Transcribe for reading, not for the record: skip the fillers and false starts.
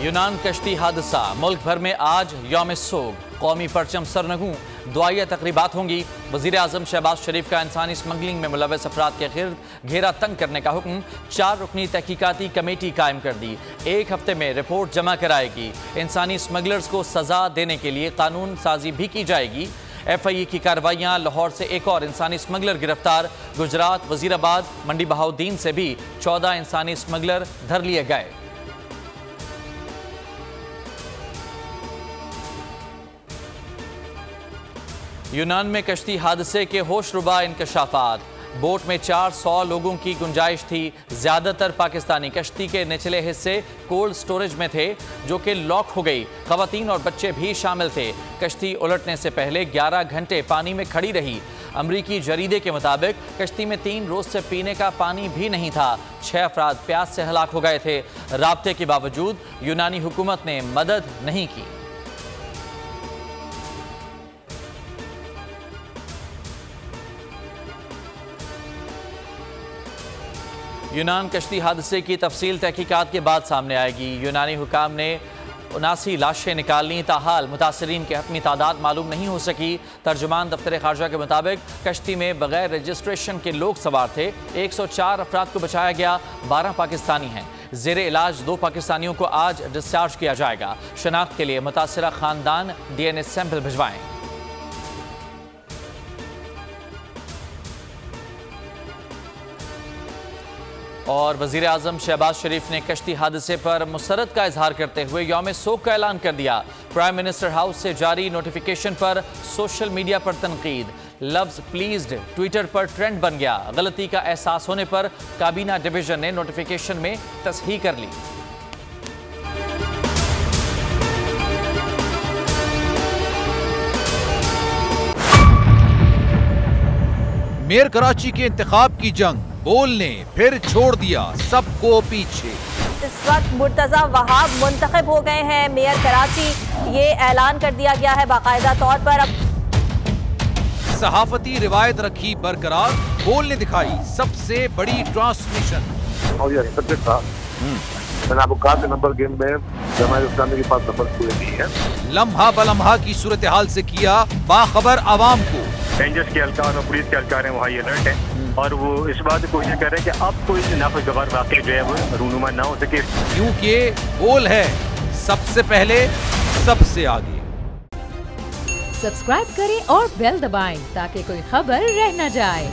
यूनान कश्ती हादसा, मुल्क भर में आज यौम सोग, कौमी परचम सरनगू, दुआया तकरीबात होंगी। वज़ीर आज़म शहबाज शरीफ का इंसानी स्मगलिंग में मुलव्वस अफराद के गिर्द घेरा तंग करने का हुक्म। 4 रुकनी तहकीकाती कमेटी कायम कर दी, 1 हफ्ते में रिपोर्ट जमा कराएगी। इंसानी स्मगलर्स को सजा देने के लिए कानून साजी भी की जाएगी। FIA की कार्रवाइयाँ, लाहौर से एक और इंसानी स्मगलर गिरफ्तार। गुजरात वजीराबाद मंडी बहाउद्दीन से भी 14 इंसानी स्मगलर धर लिए गए। यूनान में कश्ती हादसे के होशरुबा इंकशाफात। बोट में 400 लोगों की गुंजाइश थी। ज्यादातर पाकिस्तानी कश्ती के निचले हिस्से कोल्ड स्टोरेज में थे, जो कि लॉक हो गई। खवातीन और बच्चे भी शामिल थे। कश्ती उलटने से पहले 11 घंटे पानी में खड़ी रही। अमरीकी जरीदे के मुताबिक कश्ती में 3 रोज से पीने का पानी भी नहीं था। 6 अफराद प्यास से हलाक हो गए थे। राब्ते के बावजूद यूनानी हुकूमत ने मदद नहीं की। यूनान कश्ती हादसे की तफसील तहकीकात के बाद सामने आएगी। यूनानी हुकाम ने 79 लाशें निकाली, ताहाल मुतासरीन की हतमी तादाद मालूम नहीं हो सकी। तर्जुमान दफ्तर खारजा के मुताबिक कश्ती में बगैर रजिस्ट्रेशन के लोग सवार थे। 104 अफराद को बचाया गया, 12 पाकिस्तानी हैं। जेरे इलाज 2 पाकिस्तानियों को आज डिस्चार्ज किया जाएगा। शनाख्त के लिए मुतासरा खानदान DNA सैंपल भिजवाएं। और वज़ीर आज़म शहबाज शरीफ ने कश्ती हादसे पर मुसरत का इजहार करते हुए यौम सोग का ऐलान कर दिया। प्राइम मिनिस्टर हाउस से जारी नोटिफिकेशन पर सोशल मीडिया पर तनकीद। लफ्ज़ प्लीज्ड ट्विटर पर ट्रेंड बन गया। गलती का एहसास होने पर काबीना डिवीजन ने नोटिफिकेशन में तस्हीह कर ली। मेयर कराची के इंतखाब की जंग, बोल ने फिर छोड़ दिया सबको पीछे। इस वक्त मुर्तजा वहाब मुंतखब हो गए हैं मेयर कराची, ये ऐलान कर दिया गया है बाकायदा तौर पर। अब सहाफती रिवायत रखी बरकरार, बोल ने दिखाई सबसे बड़ी ट्रांसमिशन। और ये एक्सपेक्टेड था। मैंने आपको कहा कि नंबर गेम में जमात इस्लामी के पास नंबर पूरे नहीं है। लम्हा बलम्हा की सूरत हाल से किया बाखबर आवाम को। रेंजर्स के एहलकार और पुलिस के एहलकार हैं वो हाई अलर्ट हैं और वो इस बात की कोशिश कर रहे हैं कि अब कोई नाखुशगवार वाक़या जो है वो रूनुमा ना हो सके, क्योंकि बोल है सबसे पहले सबसे आगे। सब्सक्राइब करें और बेल दबाएं ताकि कोई खबर रह न जाए।